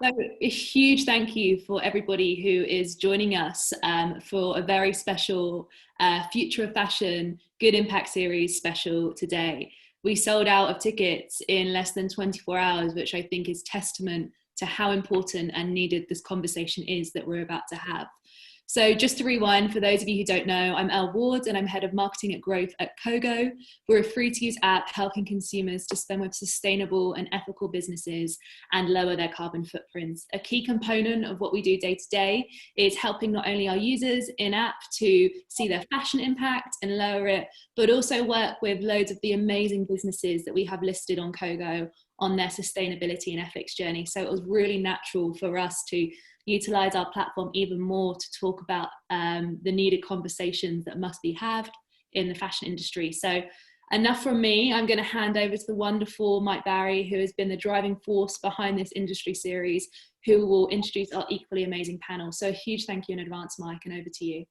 So a huge thank you for everybody who is joining us for a very special Future of Fashion Good Impact Series special today. We sold out of tickets in less than 24 hours, which I think is testament to how important and needed this conversation is that we're about to have. So just to rewind, for those of you who don't know, I'm Ele Ward and I'm Head of Marketing at Growth at CoGo. We're a free-to-use app helping consumers to spend with sustainable and ethical businesses and lower their carbon footprints. A key component of what we do day to day is helping not only our users in-app to see their fashion impact and lower it, but also work with loads of the amazing businesses that we have listed on CoGo on their sustainability and ethics journey. So it was really natural for us to utilize our platform even more to talk about the needed conversations that must be had in the fashion industry. So enough from me. I'm going to hand over to the wonderful Mike Barry, who has been the driving force behind this industry series, who will introduce our equally amazing panel. So a huge thank you in advance, Mike, and over to you.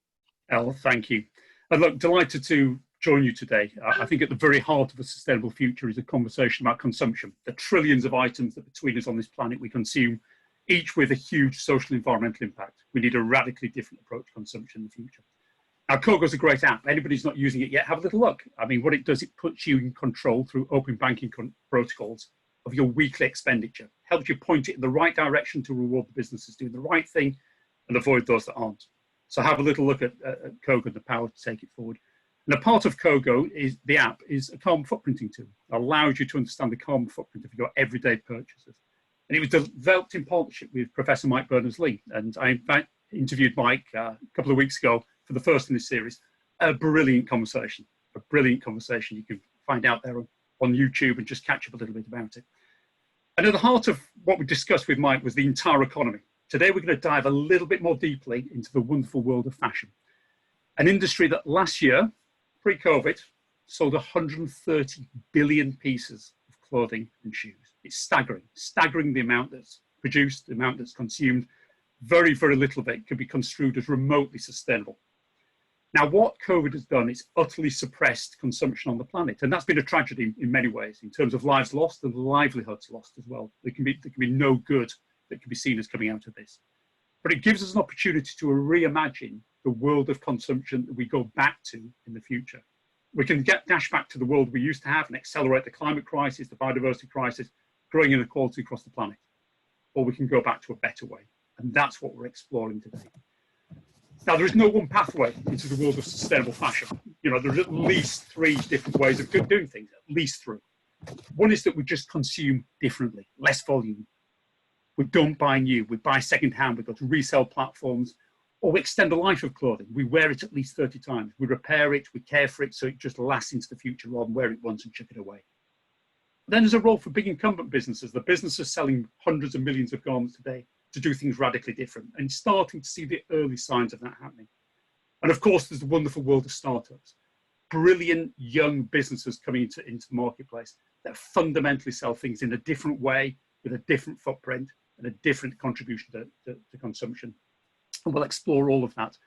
Elle, thank you. And look, delighted to join you today. I think at the very heart of a sustainable future is a conversation about consumption, the trillions of items that between us on this planet we consume, each with a huge social and environmental impact. We need a radically different approach to consumption in the future. Now, CoGo is a great app. Anybody who's not using it yet, have a little look. I mean, what it does, it puts you in control through open banking protocols of your weekly expenditure, helps you point it in the right direction to reward the businesses doing the right thing and avoid those that aren't. So have a little look at CoGo and the power to take it forward. And a part of CoGo is the app is a carbon footprinting tool. It allows you to understand the carbon footprint of your everyday purchases. And it was developed in partnership with Professor Mike Berners-Lee. And I interviewed Mike a couple of weeks ago for the first in this series. A brilliant conversation. You can find out there on YouTube and just catch up a little bit about it. And at the heart of what we discussed with Mike was the entire economy. Today, we're going to dive a little bit more deeply into the wonderful world of fashion. An industry that last year, pre-COVID, sold 130 billion pieces of clothing and shoes. It's staggering the amount that's produced, the amount that's consumed. Very, very little of it can be construed as remotely sustainable. Now, what COVID has done is utterly suppressed consumption on the planet. And that's been a tragedy in many ways, in terms of lives lost and livelihoods lost as well. There can be no good that can be seen as coming out of this. But it gives us an opportunity to reimagine the world of consumption that we go back to in the future. We can dash back to the world we used to have and accelerate the climate crisis, the biodiversity crisis, growing inequality across the planet. Or we can go back to a better way. And that's what we're exploring today. Now, there is no one pathway into the world of sustainable fashion. You know, there's at least 3 different ways of doing things, at least 3. One is that we just consume differently, less volume. We don't buy new, we buy secondhand, we go to resale platforms, or we extend the life of clothing. We wear it at least 30 times. We repair it, we care for it so it just lasts into the future rather than wear it once and chuck it away. Then there's a role for big incumbent businesses, the businesses selling hundreds of millions of garments today, to do things radically different and starting to see the early signs of that happening. And of course, there's the wonderful world of startups, brilliant young businesses coming into the marketplace that fundamentally sell things in a different way, with a different footprint and a different contribution to consumption. And we'll explore all of that.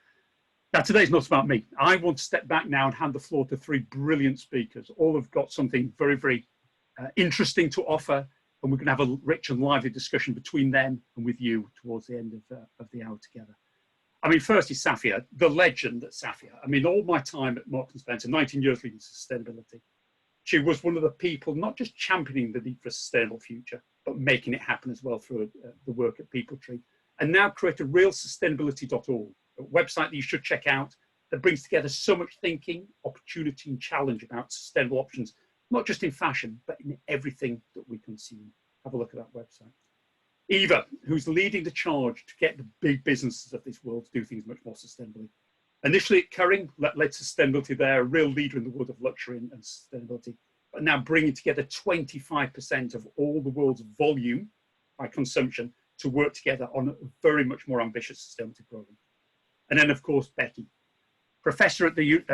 Now, today's not about me. I want to step back now and hand the floor to 3 brilliant speakers. All have got something very, very interesting to offer, and we're going to have a rich and lively discussion between them and with you towards the end of the hour together. I mean, first is Safia, the legend at Safia. I mean, all my time at Marks & Spencer, 19 years leading sustainability, she was one of the people not just championing the need for a sustainable future, but making it happen as well through the work at PeopleTree. And now create realsustainability.org, a website that you should check out that brings together so much thinking, opportunity, and challenge about sustainable options, not just in fashion, but in everything that we consume. Have a look at that website. Eva, who's leading the charge to get the big businesses of this world to do things much more sustainably. Initially at Kering, led sustainability there, a real leader in the world of luxury and sustainability, but now bringing together 25% of all the world's volume by consumption to work together on a very much more ambitious sustainability program. And then, of course, Becky, professor at the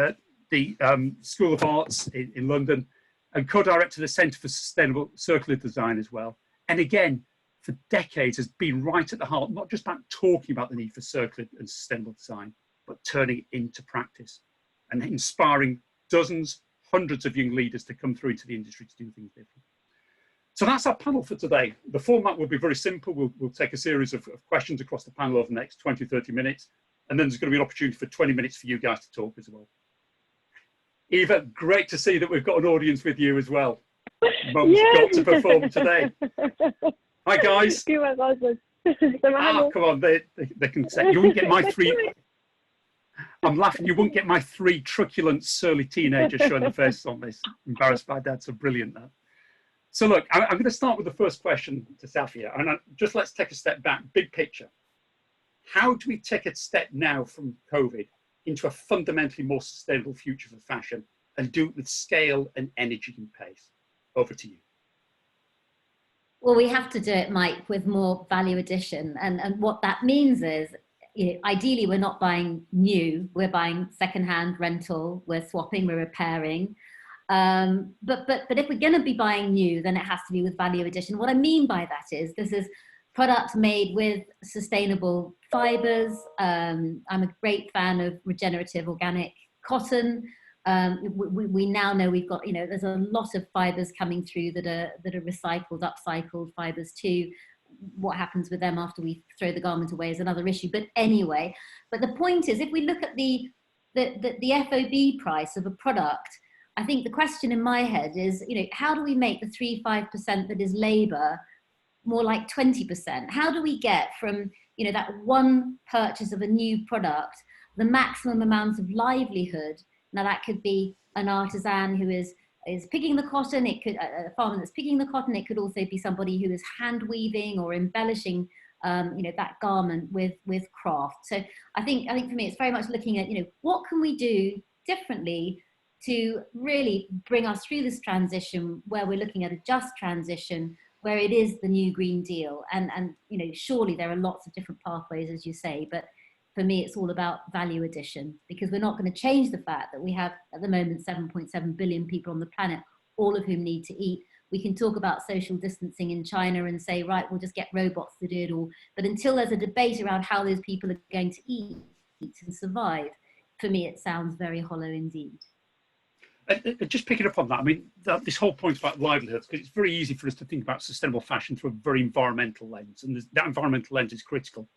School of Arts in London, and co-director of the Centre for Sustainable Circular Design as well. And again, for decades has been right at the heart, not just about talking about the need for circular and sustainable design, but turning it into practice and inspiring dozens, hundreds of young leaders to come through into the industry to do things different. So that's our panel for today. The format will be very simple. We'll take a series of questions across the panel over the next 20, 30 minutes. And then there's going to be an opportunity for 20 minutes for you guys to talk as well. Eva, great to see that we've got an audience with you as well. Mum's got to perform today. Hi, guys. Ah, come on, they can say, you wouldn't get my three. I'm laughing, you wouldn't get my three truculent, surly teenagers showing their faces on this. Embarrassed by dad, so brilliant that. So look, I'm going to start with the first question to Safia, and just let's take a step back, big picture. How do we take a step now from COVID into a fundamentally more sustainable future for fashion and do it with scale and energy and pace? Over to you. Well, we have to do it, Mike, with more value addition. And what that means is, you know, ideally, we're not buying new, we're buying secondhand rental, we're swapping, we're repairing. But if we're going to be buying new, then it has to be with value addition. What I mean by that is this is products made with sustainable fibers. I'm a great fan of regenerative organic cotton. We now know we've got, you know, there's a lot of fibers coming through that are recycled, upcycled fibers too. What happens with them after we throw the garment away is another issue. But anyway, but the point is, if we look at the FOB price of a product, I think the question in my head is, you know, how do we make the 3-5% that is labor more like 20%? How do we get from, you know, that one purchase of a new product, the maximum amount of livelihood? Now that could be an artisan who is picking the cotton, it could a farmer that's picking the cotton, it could also be somebody who is hand weaving or embellishing you know, that garment with craft. So I think for me it's very much looking at, you know, what can we do differently to really bring us through this transition where we're looking at a just transition, where it is the new Green Deal. And you know, surely there are lots of different pathways, as you say, but for me, it's all about value addition, because we're not going to change the fact that we have at the moment 7.7 billion people on the planet, all of whom need to eat. We can talk about social distancing in China and say, right, we'll just get robots to do it all. But until there's a debate around how those people are going to eat and survive, for me, it sounds very hollow indeed. Just picking up on that, I mean, this whole point about livelihoods, because it's very easy for us to think about sustainable fashion through a very environmental lens, and that environmental lens is critical.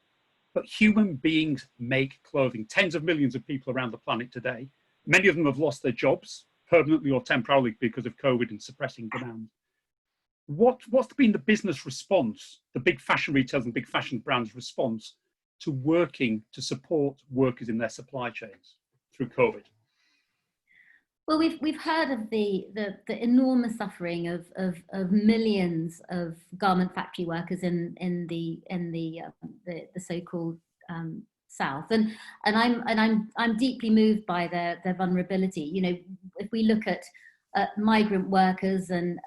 But human beings make clothing. Tens of millions of people around the planet today. Many of them have lost their jobs, permanently or temporarily, because of COVID and suppressing demand. What's been the business response, the big fashion retailers and big fashion brands' response to working to support workers in their supply chains through COVID? Well, we've heard of the enormous suffering of millions of garment factory workers in the so-called South, and I'm deeply moved by their vulnerability. You know, if we look at migrant workers and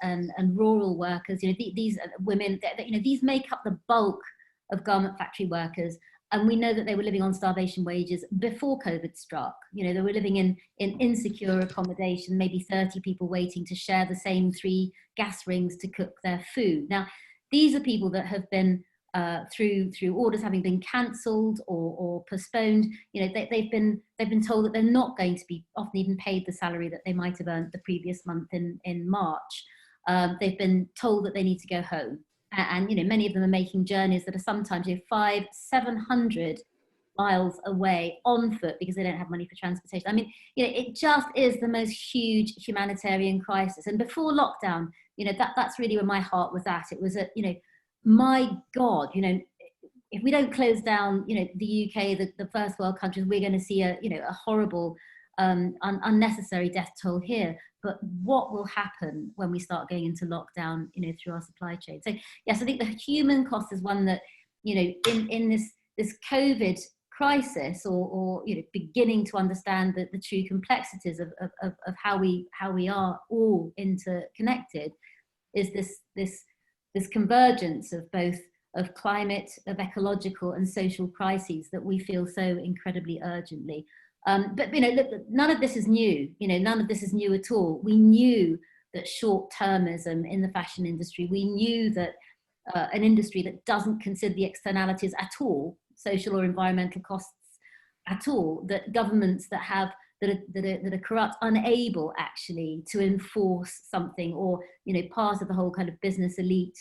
rural workers, you know, these women, you know, these make up the bulk of garment factory workers. And we know that they were living on starvation wages before COVID struck. You know, they were living in insecure accommodation, maybe 30 people waiting to share the same 3 gas rings to cook their food. Now, these are people that have been, through orders having been cancelled or postponed, you know, they've been told that they're not going to be often even paid the salary that they might have earned the previous month in March. They've been told that they need to go home. And, you know, many of them are making journeys that are sometimes, you know, 500-700 miles away on foot because they don't have money for transportation. I mean, you know, it just is the most huge humanitarian crisis. And before lockdown, you know, that's really where my heart was at. It was you know, my God, you know, if we don't close down, you know, the UK, the first world countries, we're going to see a horrible, unnecessary death toll here. But what will happen when we start going into lockdown, you know, through our supply chain? So yes, I think the human cost is one that, you know, in this COVID crisis, or you know, beginning to understand the true complexities of how we are all interconnected, is this convergence of both of climate, of ecological and social crises that we feel so incredibly urgently. But, you know, look, none of this is new. You know, none of this is new at all. We knew that short-termism in the fashion industry, we knew that an industry that doesn't consider the externalities at all, social or environmental costs at all, that governments that have that are corrupt, unable actually to enforce something, or part of the whole kind of business elite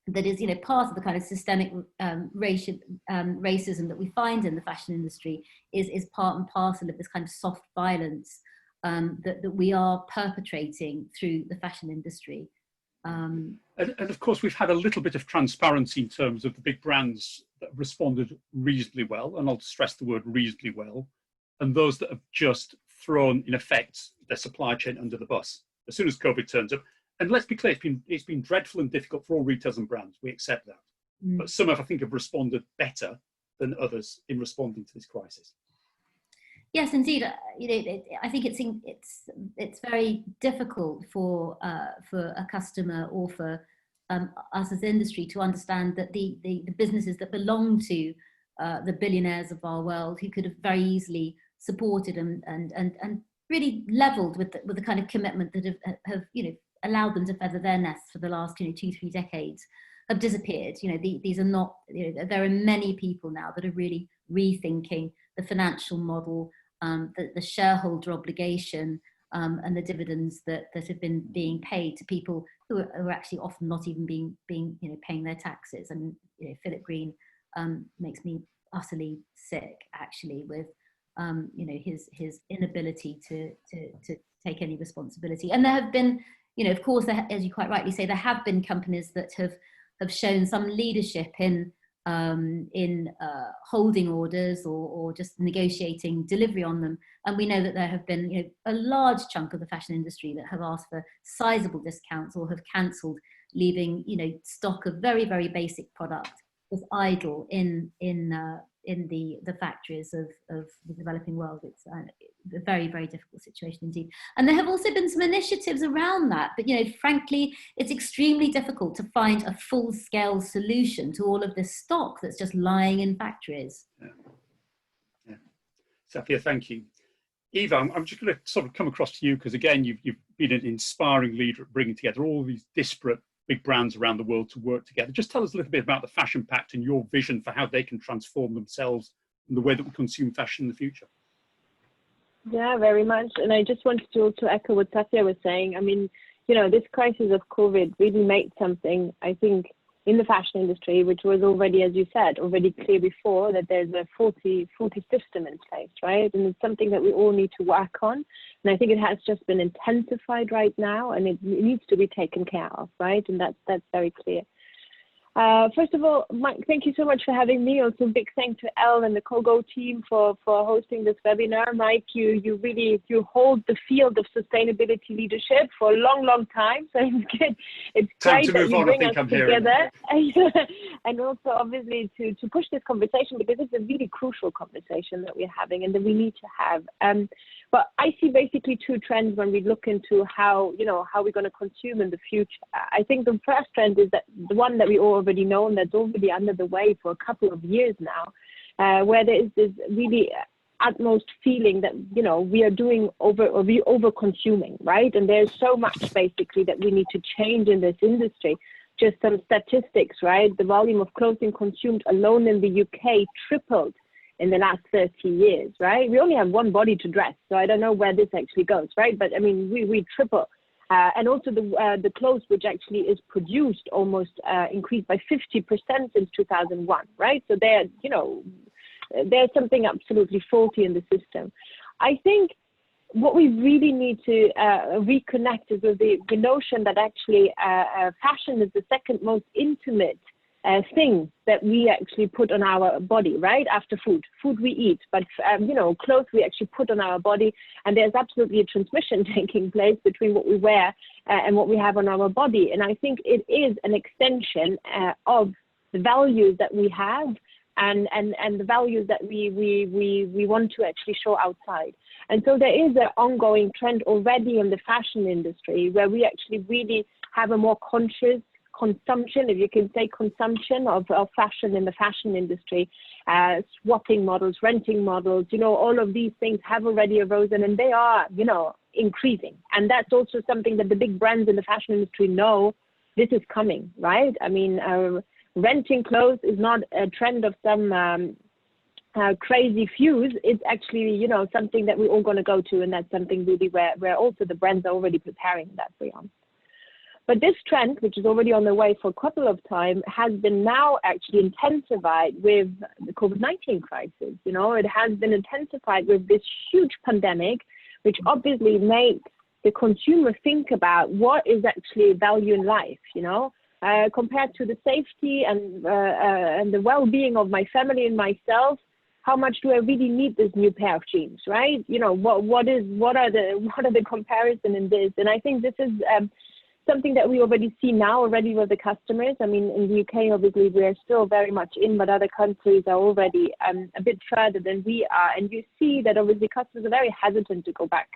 that is part of the kind of systemic racism that we find in the fashion industry is part and parcel of this kind of soft violence that we are perpetrating through the fashion industry. And of course, we've had a little bit of transparency in terms of the big brands that have responded reasonably well, and I'll stress the word reasonably well, and those that have just thrown, in effect, their supply chain under the bus as soon as COVID turns up. And let's be clear, it's been dreadful and difficult for all retailers and brands. We accept that. But some have, I think, have responded better than others in responding to this crisis. Yes, indeed. I think it's very difficult for a customer or for us as industry to understand that the businesses that belong to the billionaires of our world, who could have very easily supported and really levelled with the kind of commitment that have allowed them to feather their nests for the last 2-3 decades, have disappeared. These are not. There are many people now that are really rethinking the financial model, the shareholder obligation, and the dividends that have been being paid to people who are actually often not even paying their taxes. And Philip Green makes me utterly sick, actually, with his inability to take any responsibility. And there have been, of course, as you quite rightly say, there have been companies that have shown some leadership in holding orders or just negotiating delivery on them. And we know that there have been a large chunk of the fashion industry that have asked for sizable discounts or have cancelled, leaving stock of very, very basic product was idle in the factories of the developing world. It's a very, very difficult situation indeed. And there have also been some initiatives around that, but frankly, it's extremely difficult to find a full-scale solution to all of this stock that's just lying in factories. Yeah. Safia, thank you. Eva, I'm just going to sort of come across to you, because again, you've been an inspiring leader at bringing together all these disparate big brands around the world to work together. Just tell us a little bit about the Fashion Pact and your vision for how they can transform themselves and the way that we consume fashion in the future. Yeah, very much. And I just wanted to also echo what Safia was saying. I mean, this crisis of COVID really made something, I think, in the fashion industry, which was already, as you said, already clear before, that there's a faulty system in place, right? And it's something that we all need to work on. And I think it has just been intensified right now, and it needs to be taken care of, right? And that's very clear. First of all, Mike, thank you so much for having me. Also, big thanks to Elle and the CoGo team for hosting this webinar. Mike, you really hold the field of sustainability leadership for a long, long time. So it's great that you bring us together. And also, obviously, to push this conversation, because it's a really crucial conversation that we're having and that we need to have. But I see basically two trends when we look into how we're going to consume in the future. I think the first trend is that the one that we already know, and that's already under the way for a couple of years now, where there is this really utmost feeling that we are over consuming, right? And there's so much basically that we need to change in this industry. Just some statistics, right? The volume of clothing consumed alone in the UK tripled in the last 30 years, right? We only have one body to dress, so I don't know where this actually goes, right? But I mean, we triple. And also the clothes which actually is produced almost increased by 50% since 2001, right? So there's something absolutely faulty in the system. I think what we really need to reconnect is with the notion that actually fashion is the second most intimate thing that we actually put on our body, right? After food we eat, but clothes we actually put on our body, and there's absolutely a transmission taking place between what we wear and what we have on our body. And I think it is an extension of the values that we have and the values that we want to actually show outside. And so there is an ongoing trend already in the fashion industry where we actually really have a more conscious consumption, if you can say consumption of fashion in the fashion industry, swapping models, renting models, all of these things have already arisen, and they are, increasing. And that's also something that the big brands in the fashion industry know this is coming, right? I mean, renting clothes is not a trend of some crazy fuse, it's actually, you know, something that we're all going to go to, and that's something really where also the brands are already preparing that way on. But this trend, which is already on the way for a couple of time, has been now actually intensified with the COVID-19 crisis. You know, it has been intensified with this huge pandemic, which obviously makes the consumer think about what is actually value in life, you know, compared to the safety and the well-being of my family and myself. How much do I really need this new pair of jeans, right? You know, what are the comparison in this? And I think this is something that we already see now already with the customers. I mean, in the UK, obviously, we are still very much in, but other countries are already a bit further than we are. And you see that obviously customers are very hesitant to go back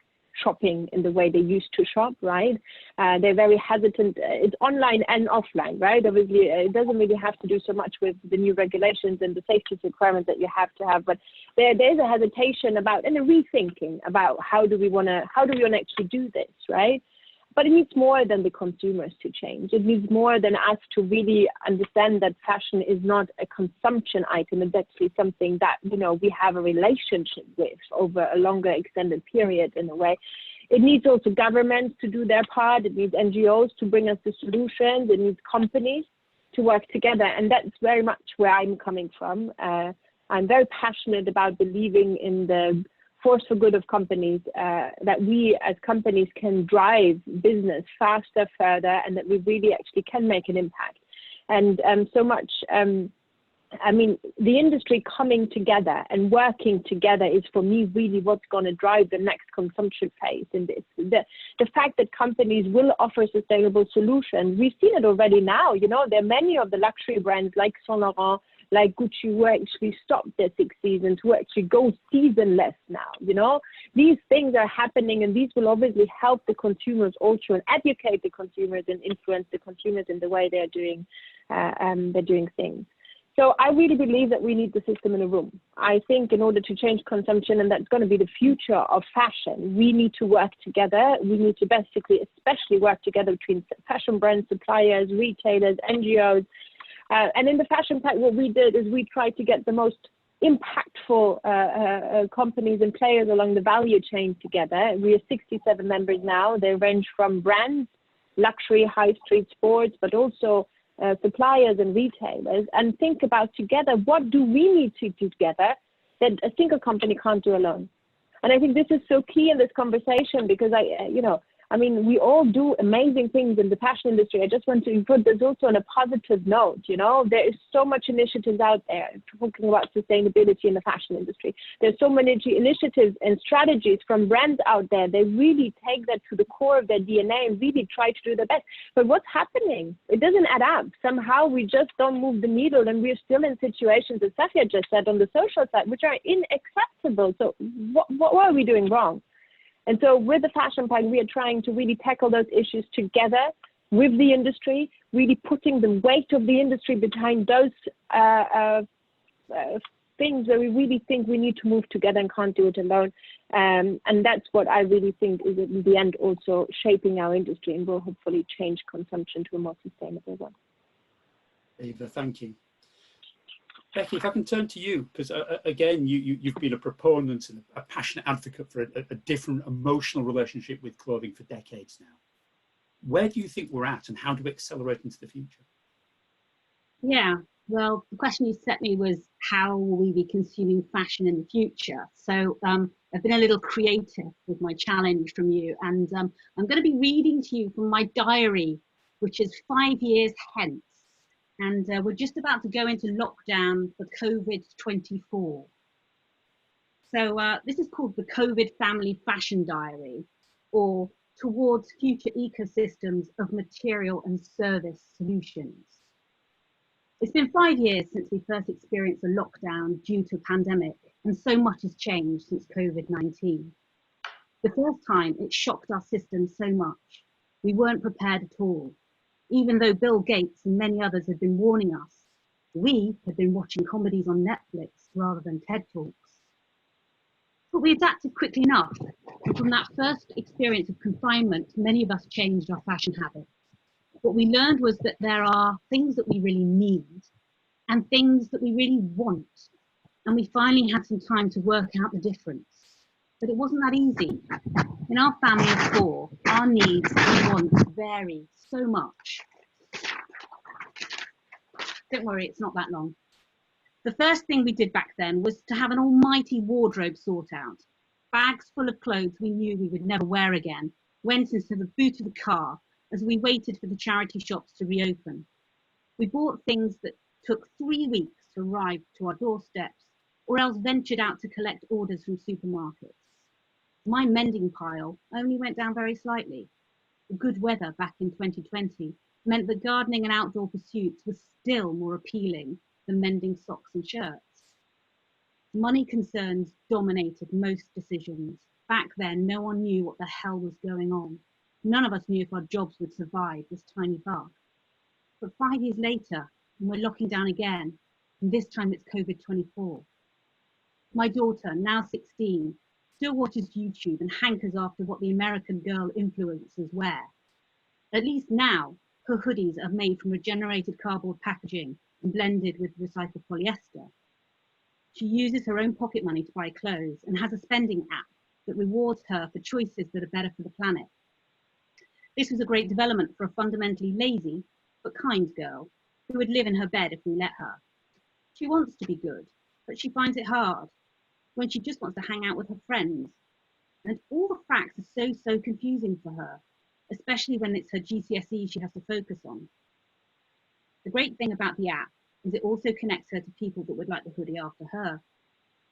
shopping in the way they used to shop, right? They're very hesitant. It's online and offline, right? Obviously, it doesn't really have to do so much with the new regulations and the safety requirements that you have to have, but there's a hesitation about and a rethinking about how do we want to actually do this, right? But it needs more than the consumers to change. It needs more than us to really understand that fashion is not a consumption item. It's actually something that, you know, we have a relationship with over a longer extended period in a way. It needs also governments to do their part. It needs NGOs to bring us the solutions. It needs companies to work together. And that's very much where I'm coming from. I'm very passionate about believing in the force for good of companies, that we as companies can drive business faster, further, and that we really actually can make an impact. And so much, I mean, the industry coming together and working together is for me really what's going to drive the next consumption phase in this. The fact that companies will offer sustainable solutions, we've seen it already now. You know, there are many of the luxury brands like Saint Laurent, like Gucci, who actually stopped their 6 seasons, who actually go seasonless now, you know. These things are happening, and these will obviously help the consumers also and educate the consumers and influence the consumers in the way they're doing things. So I really believe that we need the system in a room. I think in order to change consumption, and that's going to be the future of fashion, we need to work together. We need to basically especially work together between fashion brands, suppliers, retailers, NGOs, and in the Fashion Pact, what we did is we tried to get the most impactful companies and players along the value chain together. We are 67 members now. They range from brands, luxury, high street sports, but also suppliers and retailers, and think about together, what do we need to do together that a single company can't do alone? And I think this is so key in this conversation because I mean, we all do amazing things in the fashion industry. I just want to put this also on a positive note. You know, there is so much initiatives out there talking about sustainability in the fashion industry. There's so many initiatives and strategies from brands out there. They really take that to the core of their DNA and really try to do their best. But what's happening? It doesn't add up. Somehow we just don't move the needle, and we're still in situations, as Safia just said, on the social side, which are unacceptable. So what are we doing wrong? And so with the Fashion Pact, we are trying to really tackle those issues together with the industry, really putting the weight of the industry behind those things where we really think we need to move together and can't do it alone. And that's what I really think is in the end also shaping our industry and will hopefully change consumption to a more sustainable one. Eva, thank you. Becky, if I can turn to you, because again, you've been a proponent and a passionate advocate for a different emotional relationship with clothing for decades now. Where do you think we're at, and how do we accelerate into the future? Yeah, well, the question you set me was, how will we be consuming fashion in the future? So I've been a little creative with my challenge from you, and I'm going to be reading to you from my diary, which is 5 years hence. And we're just about to go into lockdown for COVID-24. So this is called the COVID Family Fashion Diary, or Towards Future Ecosystems of Material and Service Solutions. It's been 5 years since we first experienced a lockdown due to a pandemic, and so much has changed since COVID-19. The first time, it shocked our system so much. We weren't prepared at all. Even though Bill Gates and many others had been warning us, we had been watching comedies on Netflix rather than TED Talks. But we adapted quickly enough, and from that first experience of confinement, many of us changed our fashion habits. What we learned was that there are things that we really need and things that we really want. and we finally had some time to work out the difference. But it wasn't that easy. In our family of 4, our needs and wants vary so much. Don't worry, it's not that long. The first thing we did back then was to have an almighty wardrobe sort out. Bags full of clothes we knew we would never wear again went into the boot of the car as we waited for the charity shops to reopen. We bought things that took 3 weeks to arrive to our doorsteps, or else ventured out to collect orders from supermarkets. My mending pile only went down very slightly. The good weather back in 2020 meant that gardening and outdoor pursuits were still more appealing than mending socks and shirts. Money concerns dominated most decisions. Back then, no one knew what the hell was going on. None of us knew if our jobs would survive this tiny bug. But 5 years later, and we're locking down again, and this time it's COVID-24. My daughter, now 16, still watches YouTube and hankers after what the American girl influencers wear. At least now, her hoodies are made from regenerated cardboard packaging and blended with recycled polyester. She uses her own pocket money to buy clothes and has a spending app that rewards her for choices that are better for the planet. This was a great development for a fundamentally lazy but kind girl who would live in her bed if we let her. She wants to be good, but she finds it hard when she just wants to hang out with her friends. And all the facts are so confusing for her, especially when it's her GCSE she has to focus on. The great thing about the app is it also connects her to people that would like the hoodie after her.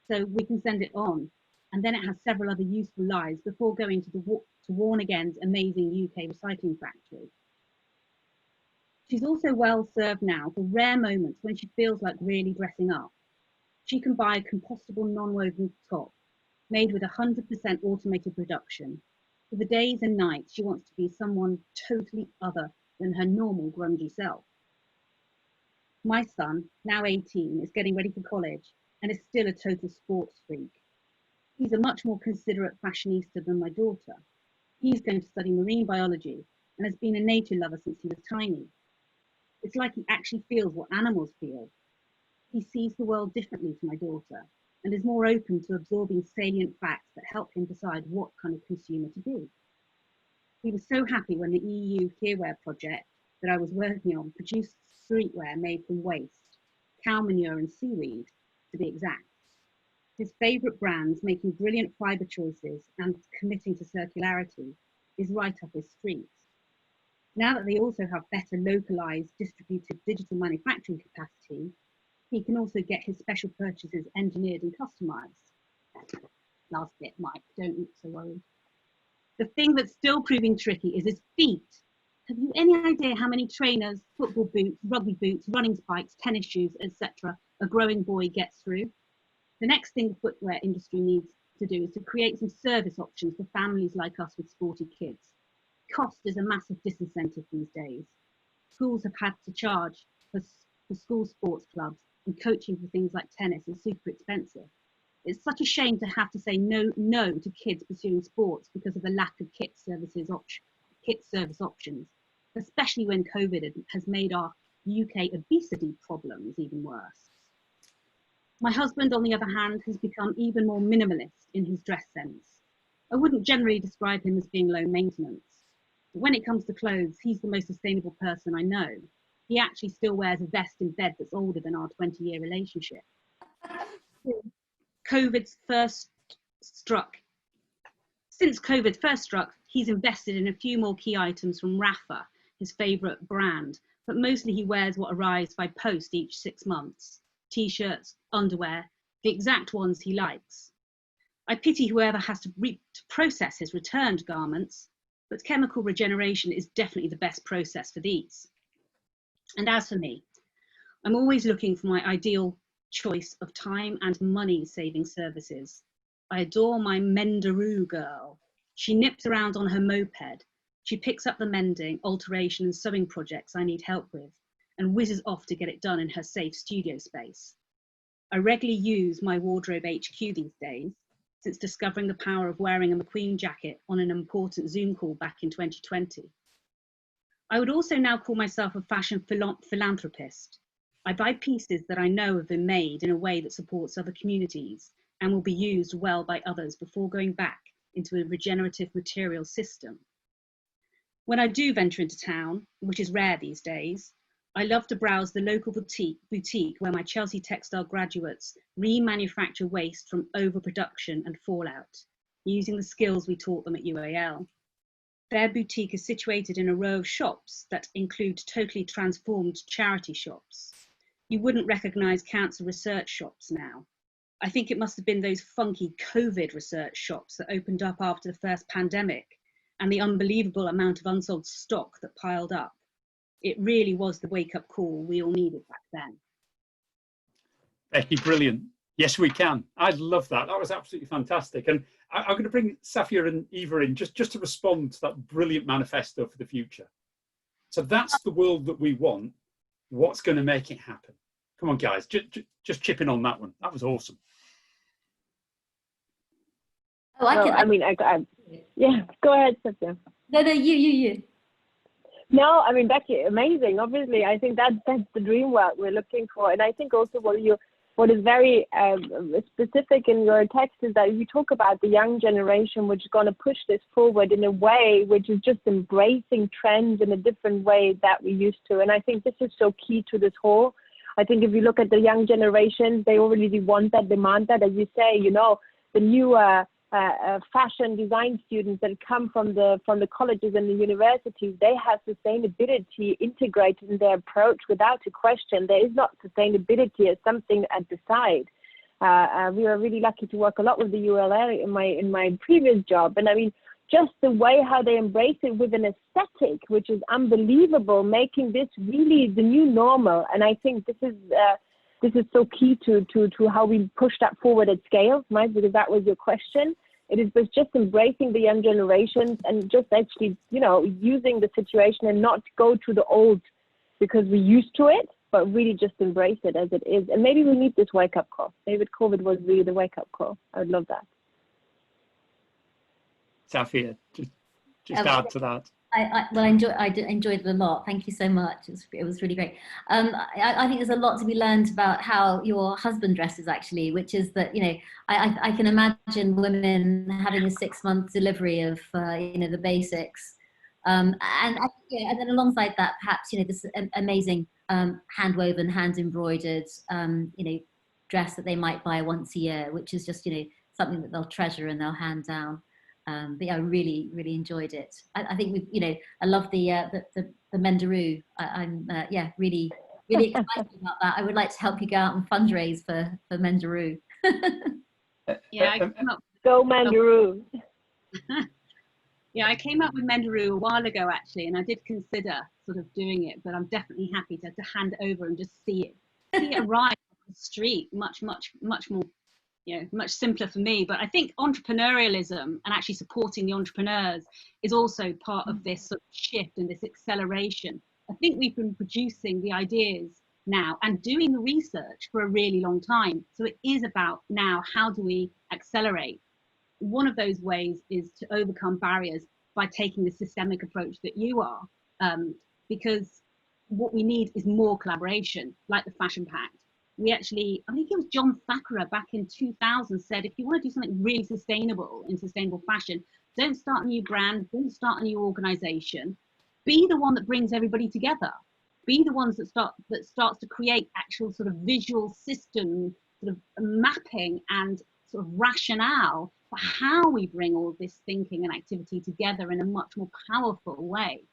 So we can send it on, and then it has several other useful lives before going to Warn Again's amazing UK recycling factory. She's also well served now for rare moments when she feels like really dressing up. She can buy a compostable non-woven top made with 100% automated production for the days and nights she wants to be someone totally other than her normal grungy self. My son, now 18, is getting ready for college and is still a total sports freak. He's a much more considerate fashionista than my daughter. He's going to study marine biology and has been a nature lover since he was tiny. It's like he actually feels what animals feel. He sees the world differently to my daughter and is more open to absorbing salient facts that help him decide what kind of consumer to be. He was so happy when the EU Hereware project that I was working on produced streetwear made from waste, cow manure and seaweed, to be exact. His favourite brands making brilliant fibre choices and committing to circularity is right up his street. Now that they also have better localised distributed digital manufacturing capacity, he can also get his special purchases engineered and customised. Last bit, Mike, don't look so worried. The thing that's still proving tricky is his feet. Have you any idea how many trainers, football boots, rugby boots, running spikes, tennis shoes, etc. a growing boy gets through? The next thing the footwear industry needs to do is to create some service options for families like us with sporty kids. Cost is a massive disincentive these days. Schools have had to charge for school sports clubs, and coaching for things like tennis is super expensive. It's such a shame to have to say no to kids pursuing sports because of the lack of kit service options, especially when COVID has made our UK obesity problems even worse. My husband, on the other hand, has become even more minimalist in his dress sense. I wouldn't generally describe him as being low maintenance, but when it comes to clothes, he's the most sustainable person I know. He actually still wears a vest in bed that's older than our 20-year relationship. Since COVID first struck, he's invested in a few more key items from Rafa, his favourite brand, but mostly he wears what arrives by post each 6 months. T-shirts, underwear, the exact ones he likes. I pity whoever has to process his returned garments, but chemical regeneration is definitely the best process for these. And as for me, I'm always looking for my ideal choice of time and money saving services. I adore my Mendaroo girl. She nips around on her moped. She picks up the mending, alteration and sewing projects I need help with and whizzes off to get it done in her safe studio space. I regularly use my wardrobe HQ these days, since discovering the power of wearing a McQueen jacket on an important Zoom call back in 2020. I would also now call myself a fashion philanthropist. I buy pieces that I know have been made in a way that supports other communities and will be used well by others before going back into a regenerative material system. When I do venture into town, which is rare these days, I love to browse the local boutique where my Chelsea textile graduates remanufacture waste from overproduction and fallout, using the skills we taught them at UAL. Their boutique is situated in a row of shops that include totally transformed charity shops. You wouldn't recognise cancer research shops now. I think it must have been those funky COVID research shops that opened up after the first pandemic and the unbelievable amount of unsold stock that piled up. It really was the wake-up call we all needed back then. Becky, brilliant. Yes, we can. I love that. That was absolutely fantastic. And I'm going to bring Safia and Eva in just to respond to that brilliant manifesto for the future. So that's the world that we want. What's going to make it happen? Come on, guys, just chip in on that one. That was awesome. Oh, yeah, go ahead, Safia. No, you. No, I mean, Becky, amazing. Obviously, I think that's the dream world we're looking for. And I think also what is very specific in your text is that you talk about the young generation, which is going to push this forward in a way which is just embracing trends in a different way that we used to. And I think this is so key to this whole. I think if you look at the young generations, they already want that, demand that. As you say, you know, the new fashion design students that come from the colleges and the universities, they have sustainability integrated in their approach without a question. There is not sustainability as something at the side. We were really lucky to work a lot with the ULA in my previous job, and I mean, just the way how they embrace it with an aesthetic, which is unbelievable, making this really the new normal. And I think this is so key to how we push that forward at scale, right? Because that was your question. It is just embracing the young generations and just actually, you know, using the situation and not go to the old because we're used to it, but really just embrace it as it is. And maybe we need this wake-up call. Maybe COVID was really the wake-up call. I would love that. Safia, just add to that. I enjoyed it a lot. Thank you so much. It was really great. I think there's a lot to be learned about how your husband dresses, actually, which is that, you know, I can imagine women having a 6-month delivery of, you know, the basics. And then alongside that, perhaps, you know, this amazing hand-woven, hand-embroidered, you know, dress that they might buy once a year, which is just, you know, something that they'll treasure and they'll hand down. But yeah, I really enjoyed it. I think we, you know, I love the Mendaroo. I'm really excited about that. I would like to help you go out and fundraise for Mendaroo. Yeah, go Mendaroo. Yeah, I came up with Mendaroo a while ago actually, and I did consider sort of doing it, but I'm definitely happy to hand over and just see it arrive on the street. Much more. You know, much simpler for me. But I think entrepreneurialism and actually supporting the entrepreneurs is also part of this sort of shift and this acceleration. I think we've been producing the ideas now and doing the research for a really long time. So it is about now, how do we accelerate? One of those ways is to overcome barriers by taking the systemic approach that you are, because what we need is more collaboration, like the Fashion Pact. We actually, I think it was John Thackeray back in 2000 said, if you want to do something really sustainable in sustainable fashion, don't start a new brand, don't start a new organization, be the one that brings everybody together. Be the ones that starts to create actual sort of visual system, sort of mapping and sort of rationale for how we bring all this thinking and activity together in a much more powerful way.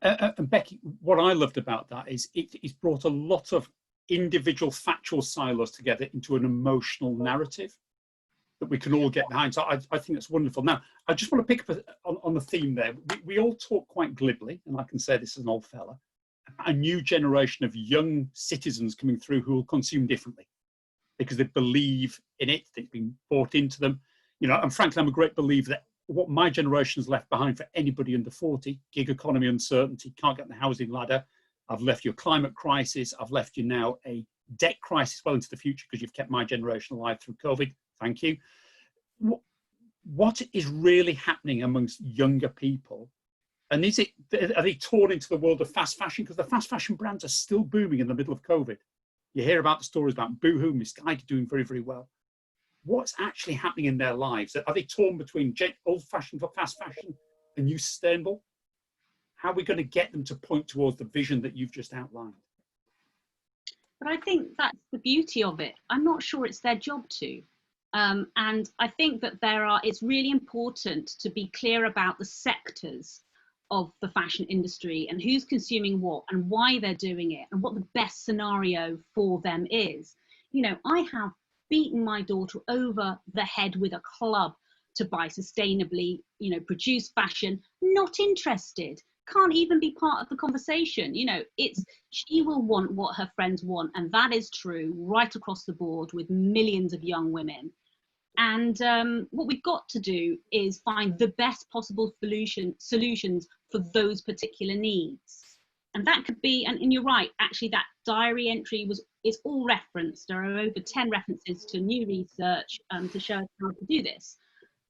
And Becky, what I loved about that is it's brought a lot of individual factual silos together into an emotional narrative that we can all get behind. So I think that's wonderful. Now, I just want to pick up on the theme there. We all talk quite glibly, and I can say this as an old fella, a new generation of young citizens coming through who will consume differently because they believe in it, it's been bought into them. You know, and frankly, I'm a great believer that what my generation has left behind for anybody under 40, gig economy uncertainty, can't get on the housing ladder. I've left you a climate crisis. I've left you now a debt crisis well into the future because you've kept my generation alive through COVID. Thank you. What is really happening amongst younger people And are they torn into the world of fast fashion? Because the fast fashion brands are still booming in the middle of COVID. You hear about the stories about Boohoo, Misguided doing very, very well. What's actually happening in their lives? Are they torn between old-fashioned fast fashion and new sustainable? How are we going to get them to point towards the vision that you've just outlined? But I think that's the beauty of it. I'm not sure it's their job to. And I think that it's really important to be clear about the sectors of the fashion industry and who's consuming what and why they're doing it and what the best scenario for them is. You know, I have beaten my daughter over the head with a club to buy sustainably, you know, produce fashion, not interested, can't even be part of the conversation. You know, she will want what her friends want, and that is true right across the board with millions of young women. And what we've got to do is find the best possible solutions for those particular needs. And that could be, and you're right, actually that diary entry is all referenced. There are over 10 references to new research to show us how to do this.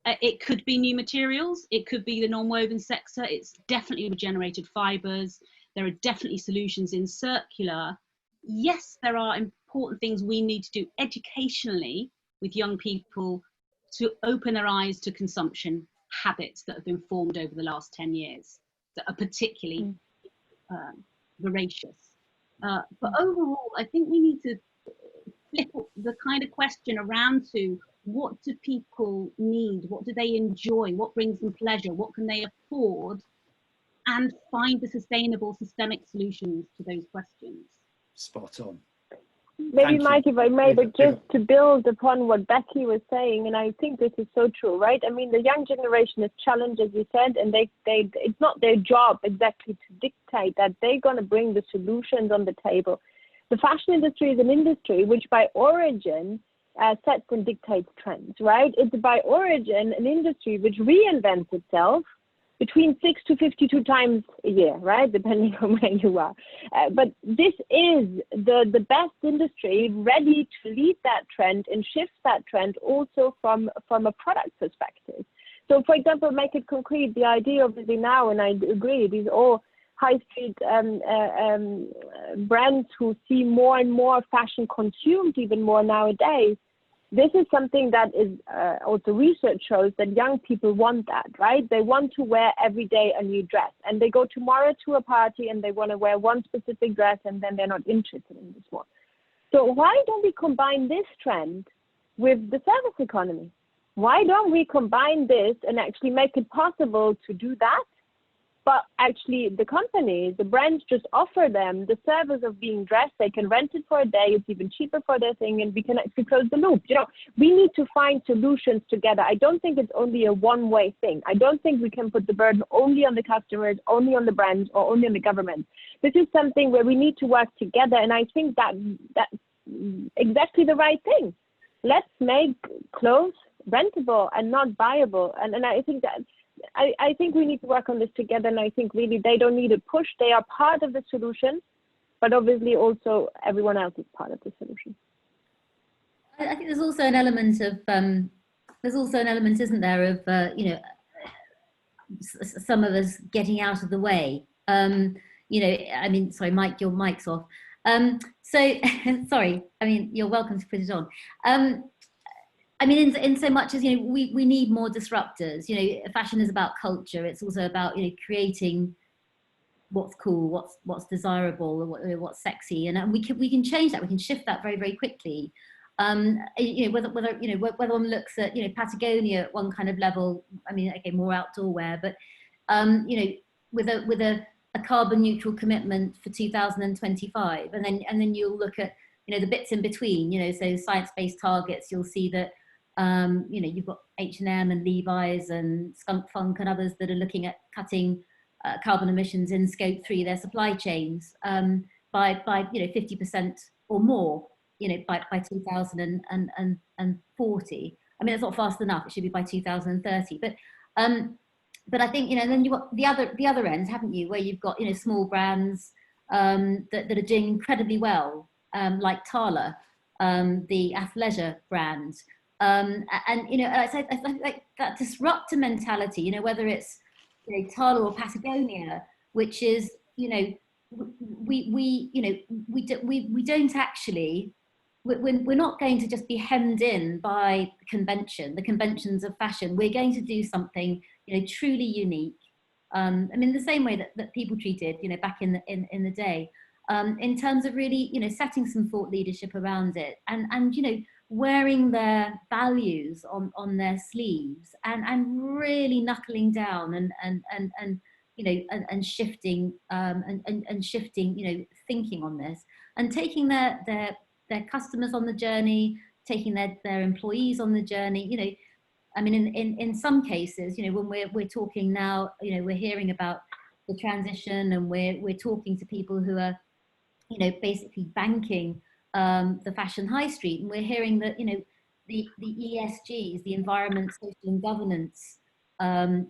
It could be new materials, it could be the non-woven sector, it's definitely regenerated fibres, there are definitely solutions in circular. Yes, there are important things we need to do educationally with young people to open their eyes to consumption habits that have been formed over the last 10 years that are particularly voracious. But overall, I think we need to flip the kind of question around to what do people need? What do they enjoy? What brings them pleasure? What can they afford? And find the sustainable systemic solutions to those questions. Spot on. Maybe, Mike, if I may, but just to build upon what Becky was saying, and I think this is so true, right? I mean, the young generation is challenged, as you said, and it's not their job exactly to dictate that. They're going to bring the solutions on the table. The fashion industry is an industry which by origin sets and dictates trends, right? It's by origin an industry which reinvents itself between 6 to 52 times a year, right? Depending on where you are. But this is the best industry ready to lead that trend and shift that trend also from a product perspective. So for example, make it concrete, the idea obviously now, and I agree, these all high street brands who see more and more fashion consumed even more nowadays. This is something that is also research shows that young people want that, right? They want to wear every day a new dress, and they go tomorrow to a party and they want to wear one specific dress and then they're not interested in this one. So why don't we combine this trend with the service economy? Why don't we combine this and actually make it possible to do that? But actually the companies, the brands just offer them the service of being dressed. They can rent it for a day. It's even cheaper for their thing, and we can actually close the loop. You know, we need to find solutions together. I don't think it's only a one-way thing. I don't think we can put the burden only on the customers, only on the brands, or only on the government. This is something where we need to work together, and I think that's exactly the right thing. Let's make clothes rentable and not buyable, and I think that. I think we need to work on this together, and I think really they don't need a push. They are part of the solution, but obviously also everyone else is part of the solution. I think there's also an element of isn't there, of you know, some of us getting out of the way. You know, I mean, sorry, Mike, your mic's off. So sorry, I mean, you're welcome to put it on. I mean, in so much as, you know, we need more disruptors. You know, fashion is about culture. It's also about, you know, creating what's cool, what's desirable, what's sexy, and we can change that. We can shift that very, very quickly. You know, whether one looks at, you know, Patagonia at one kind of level. I mean, okay, more outdoor wear, but you know, with a carbon neutral commitment for 2025, and then you'll look at, you know, the bits in between. You know, so science-based targets. You'll see that. You know, you've got H&M and Levi's and Skunk Funk and others that are looking at cutting carbon emissions in scope 3, their supply chains, by you know, 50% or more, you know, by 2040. I mean, it's not fast enough. It should be by 2030. But I think, you know, then you've got the other end, haven't you, where you've got, you know, small brands that are doing incredibly well, like Tala, the athleisure brand. And you know, I think like that disruptor mentality, you know, whether it's Tala or Patagonia, which is, we don't actually, we're not going to just be hemmed in by the conventions of fashion. We're going to do something, truly unique. I mean, the same way that people treated, back in the day, in terms of really, setting some thought leadership around it, and wearing their values on their sleeves, and really knuckling down and shifting and shifting, thinking on this, and taking their customers on the journey, taking their employees on the journey. I mean, in some cases, when we're talking now, we're hearing about the transition, and we're talking to people who are, basically banking the fashion high street, and we're hearing that, the ESGs, the environment, social and governance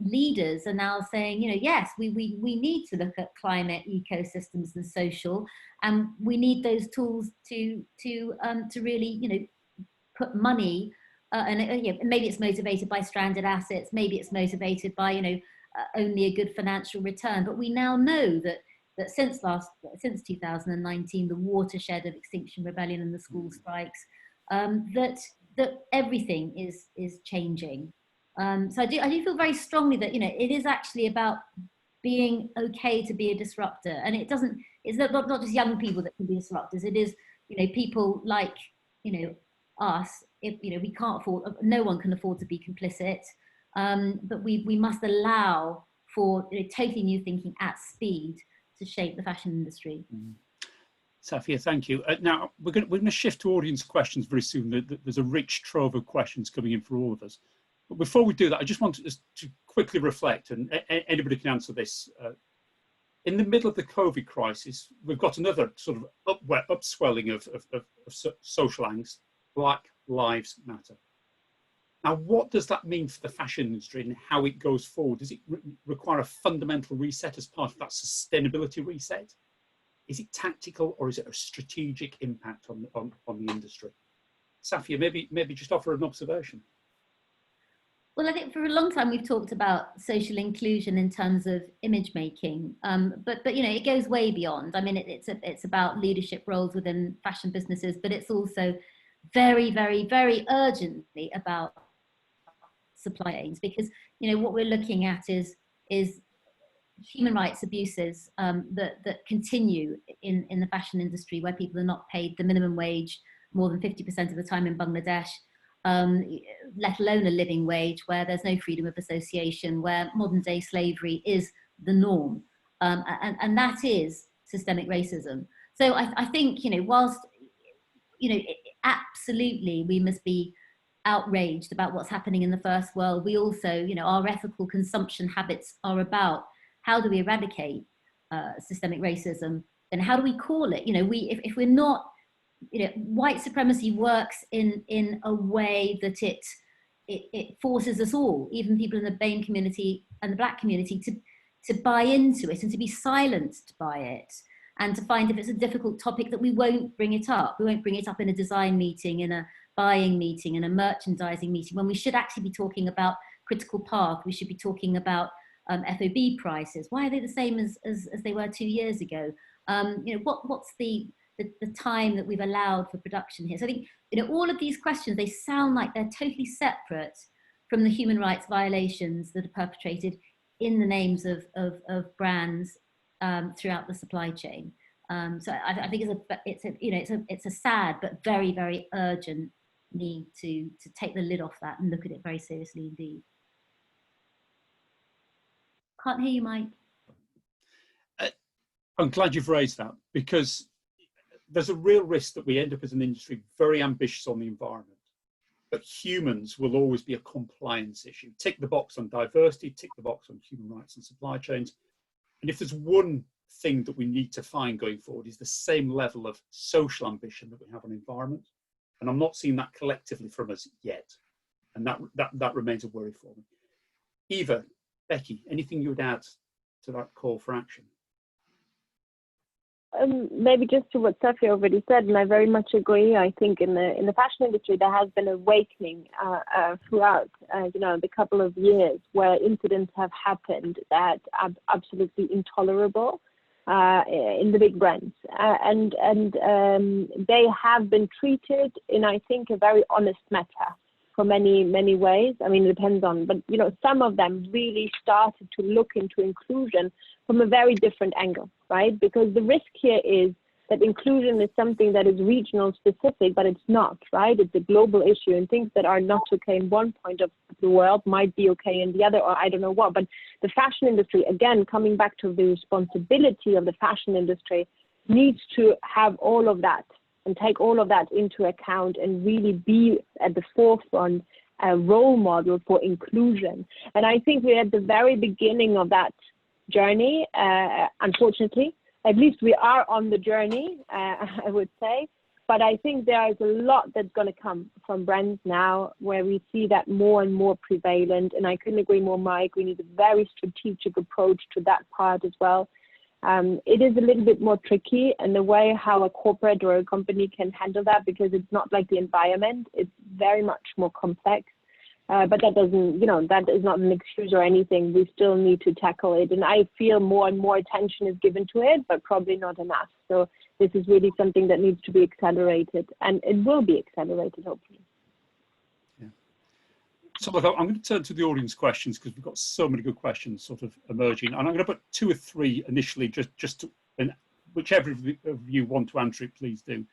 leaders are now saying, yes, we need to look at climate, ecosystems, and social, and we need those tools to really, put money. And maybe it's motivated by stranded assets, maybe it's motivated by only a good financial return. But we now know that since 2019, the watershed of Extinction Rebellion and the school strikes, that everything is changing. So I do feel very strongly that it is actually about being okay to be a disruptor, and it's not just young people that can be disruptors. It is people like us. If we can't afford, no one can afford to be complicit, but we must allow for totally new thinking at speed to shape the fashion industry. Safia, thank you. Now we're going to shift to audience questions very soon. There's a rich trove of questions coming in for all of us. But before we do that, I just wanted us to quickly reflect, and anybody can answer this. In the middle of the COVID crisis, we've got another sort of upswelling of social angst. Black Lives Matter. Now, what does that mean for the fashion industry and how it goes forward? Does it require a fundamental reset as part of that sustainability reset? Is it tactical, or is it a strategic impact on the industry? Safia, maybe just offer an observation. Well, I think for a long time we've talked about social inclusion in terms of image making, but it goes way beyond. I mean, it's about leadership roles within fashion businesses, but it's also very, very, very urgently about supply chains, because what we're looking at is human rights abuses that continue in the fashion industry, where people are not paid the minimum wage more than 50% of the time in Bangladesh. Let alone a living wage, where there's no freedom of association, where modern day slavery is the norm, and that is systemic racism. So I think whilst absolutely we must be outraged about what's happening in the first world, we also our ethical consumption habits are about how do we eradicate systemic racism, and how do we call it? If we're not, white supremacy works in a way that it forces us all, even people in the BAME community and the Black community, to buy into it and to be silenced by it, and to find if it's a difficult topic that we won't bring it up. We won't bring it up in a design meeting, in a buying meeting, in a merchandising meeting, when we should actually be talking about critical path. We should be talking about FOB prices. Why are they the same as they were 2 years ago? What's the time that we've allowed for production here? So I think all of these questions, they sound like they're totally separate from the human rights violations that are perpetrated in the names of brands throughout the supply chain. So I think it's a sad but very, very urgent need to take the lid off that and look at it very seriously indeed. Can't hear you, Mike. I'm glad you've raised that, because there's a real risk that we end up as an industry very ambitious on the environment, but humans will always be a compliance issue. Tick the box on diversity, tick the box on human rights and supply chains. And if there's one thing that we need to find going forward, is the same level of social ambition that we have on environment. And I'm not seeing that collectively from us yet. And that remains a worry for me. Eva, Becky, anything you would add to that call for action? maybe just to what Safia already said, and I very much agree. I think in the fashion industry there has been awakening throughout, the couple of years where incidents have happened that are absolutely intolerable in the big brands, and they have been treated in, I think, a very honest manner for many ways. I mean, it depends on, but some of them really started to look into inclusion from a very different angle, right? Because the risk here is that inclusion is something that is regional specific, but it's not, right? It's a global issue, and things that are not okay in one point of the world might be okay in the other, or I don't know what. But the fashion industry, again, coming back to the responsibility of the fashion industry, needs to have all of that and take all of that into account and really be at the forefront, a role model for inclusion. And I think we're at the very beginning of that journey, unfortunately. At least we are on the journey, I would say. But I think there is a lot that's going to come from brands now where we see that more and more prevalent. And I couldn't agree more, Mike. We need a very strategic approach to that part as well. It is a little bit more tricky in the way how a corporate or a company can handle that, because it's not like the environment. It's very much more complex. But that doesn't, that is not an excuse or anything. We still need to tackle it. And I feel more and more attention is given to it, but probably not enough. So this is really something that needs to be accelerated, and it will be accelerated, hopefully. Yeah. So look, I'm going to turn to the audience questions because we've got so many good questions sort of emerging. And I'm going to put 2 or 3 initially, just to, and whichever of you want to answer it, please do.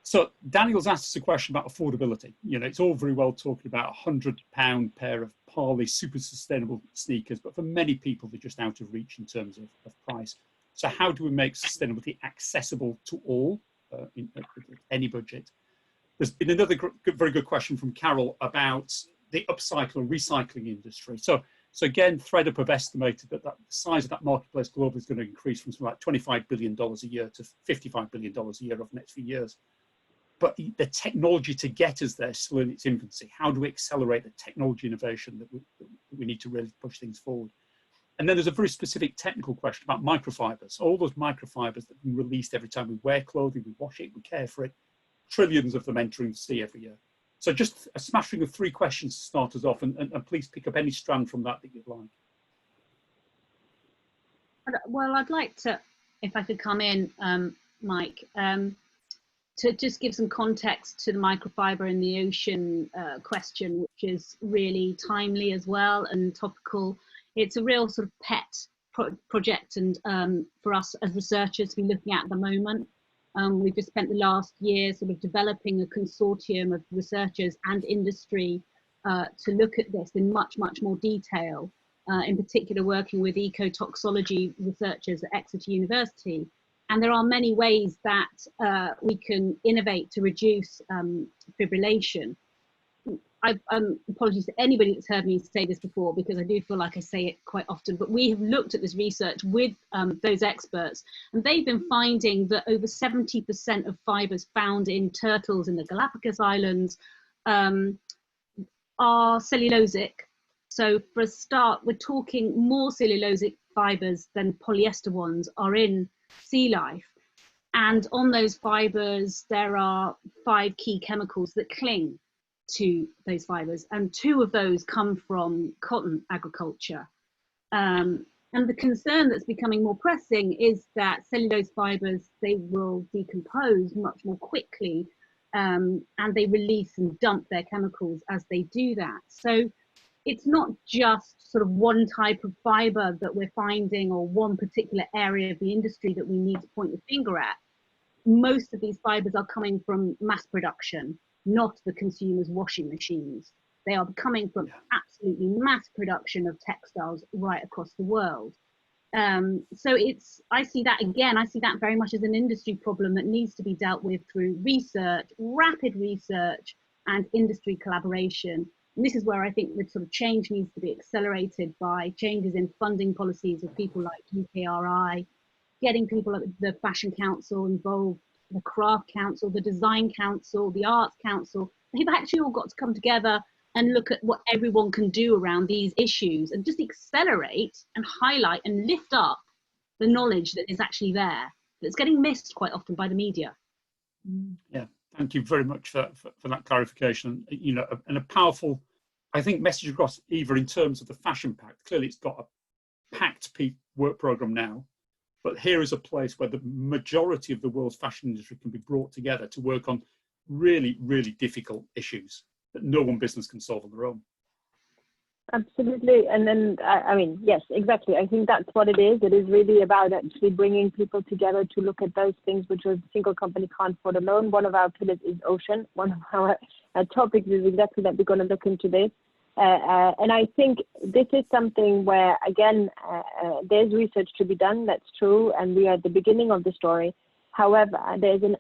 So Daniel's asked us a question about affordability. It's all very well talking about a £100 pair of Parley super sustainable sneakers, but for many people, they're just out of reach in terms of price. So how do we make sustainability accessible to all in any budget? There's been another very good question from Carol about the upcycle and recycling industry. So again, ThreadUp have estimated that the size of that marketplace globally is going to increase from something like $25 billion a year to $55 billion a year over the next few years. But the technology to get us there is still in its infancy. How do we accelerate the technology innovation that we need to really push things forward? And then there's a very specific technical question about microfibers. All those microfibers that are released every time we wear clothing, we wash it, we care for it. Trillions of them entering the sea every year. So just a smashing of 3 questions to start us off, and please pick up any strand from that you'd like. Well, I'd like to, if I could come in, Mike, to just give some context to the microfiber in the ocean question, which is really timely as well and topical. It's a real sort of pet project, and for us as researchers to be looking at the moment. We've just spent the last year sort of developing a consortium of researchers and industry to look at this in much more detail, in particular working with ecotoxicology researchers at Exeter University. And there are many ways that we can innovate to reduce fibrillation. Apologies to anybody that's heard me say this before, because I do feel like I say it quite often, but we have looked at this research with those experts, and they've been finding that over 70% of fibers found in turtles in the Galapagos Islands are cellulosic. So for a start, we're talking more cellulosic fibers than polyester ones are in sea life. And on those fibers, there are 5 key chemicals that cling to those fibers, and 2 of those come from cotton agriculture. And the concern that's becoming more pressing is that cellulose fibers, they will decompose much more quickly, and they release and dump their chemicals as they do that. So it's not just sort of one type of fiber that we're finding, or one particular area of the industry that we need to point the finger at. Most of these fibers are coming from mass production, not the consumer's washing machines. They are coming from absolutely mass production of textiles right across the world. So I see that very much as an industry problem that needs to be dealt with through research, rapid research, and industry collaboration. And this is where I think the sort of change needs to be accelerated by changes in funding policies of people like UKRI, getting people at the Fashion Council involved, the Craft Council, the Design Council, the Arts Council. They've actually all got to come together and look at what everyone can do around these issues, and just accelerate and highlight and lift up the knowledge that is actually there, that's getting missed quite often by the media. Yeah, thank you very much for that clarification. You know, and a powerful, I think, message across, Eva, in terms of the Fashion Pact. Clearly, it's got a packed work program now, but here is a place where the majority of the world's fashion industry can be brought together to work on really, really difficult issues that no one business can solve on their own. Absolutely. And then, I mean, yes, exactly. I think that's what it is. It is really about actually bringing people together to look at those things which a single company can't afford alone. One of our pillars is ocean. One of our topics is exactly that. We're going to look into this. And I think this is something where, again, there's research to be done. That's true. And we are at the beginning of the story. However, there's an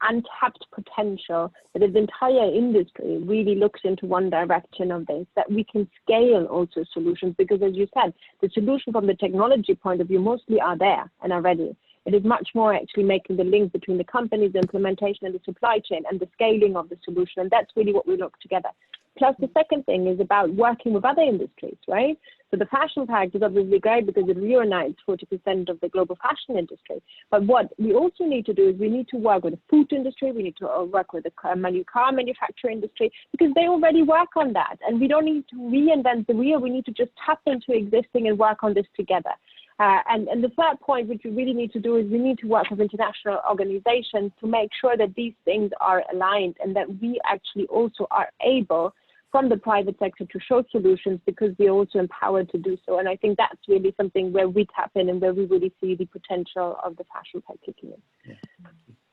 untapped potential that the entire industry really looks into one direction of this, that we can scale also solutions, because as you said, the solution from the technology point of view mostly are there and are ready. It is much more actually making the link between the companies, the implementation and the supply chain and the scaling of the solution. And that's really what we look together. Plus the second thing is about working with other industries, right? So the Fashion Pact is obviously great because it reunites 40% of the global fashion industry. But what we also need to do is we need to work with the food industry, we need to work with the car manufacturing industry, because they already work on that. And we don't need to reinvent the wheel, we need to just tap into existing and work on this together. And the third point, which we really need to do, is we need to work with international organizations to make sure that these things are aligned and that we actually also are able from the private sector to show solutions, because we're also empowered to do so. And I think that's really something where we tap in and where we really see the potential of the Fashion Pact kicking in. Yeah.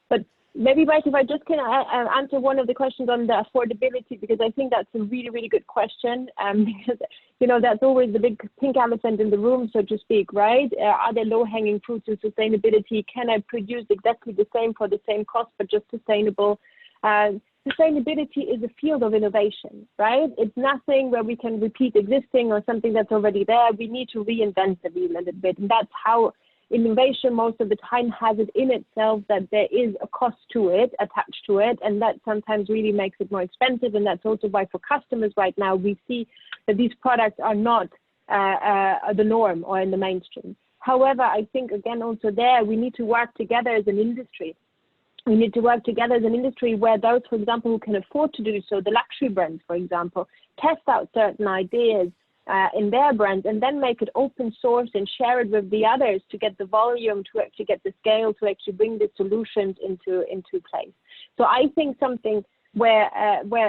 But maybe, right, if I just can answer one of the questions on the affordability, because I think that's a really, really good question. Because, you know, that's always the big pink elephant in the room, so to speak, right? Are there low-hanging fruits in sustainability? Can I produce exactly the same for the same cost, but just sustainable? Sustainability is a field of innovation, right? It's nothing where we can repeat existing or something that's already there. We need to reinvent the wheel a little bit. And that's how innovation most of the time has it in itself, that there is a cost to it, attached to it, and that sometimes really makes it more expensive. And that's also why for customers right now, we see that these products are not the norm or in the mainstream. However, I think, again, also there, we need to work together as an industry. We need to work together as an industry where those, for example, who can afford to do so, the luxury brands, for example, test out certain ideas in their brands and then make it open source and share it with the others to get the volume, to actually get the scale, to actually bring the solutions into place. So I think something where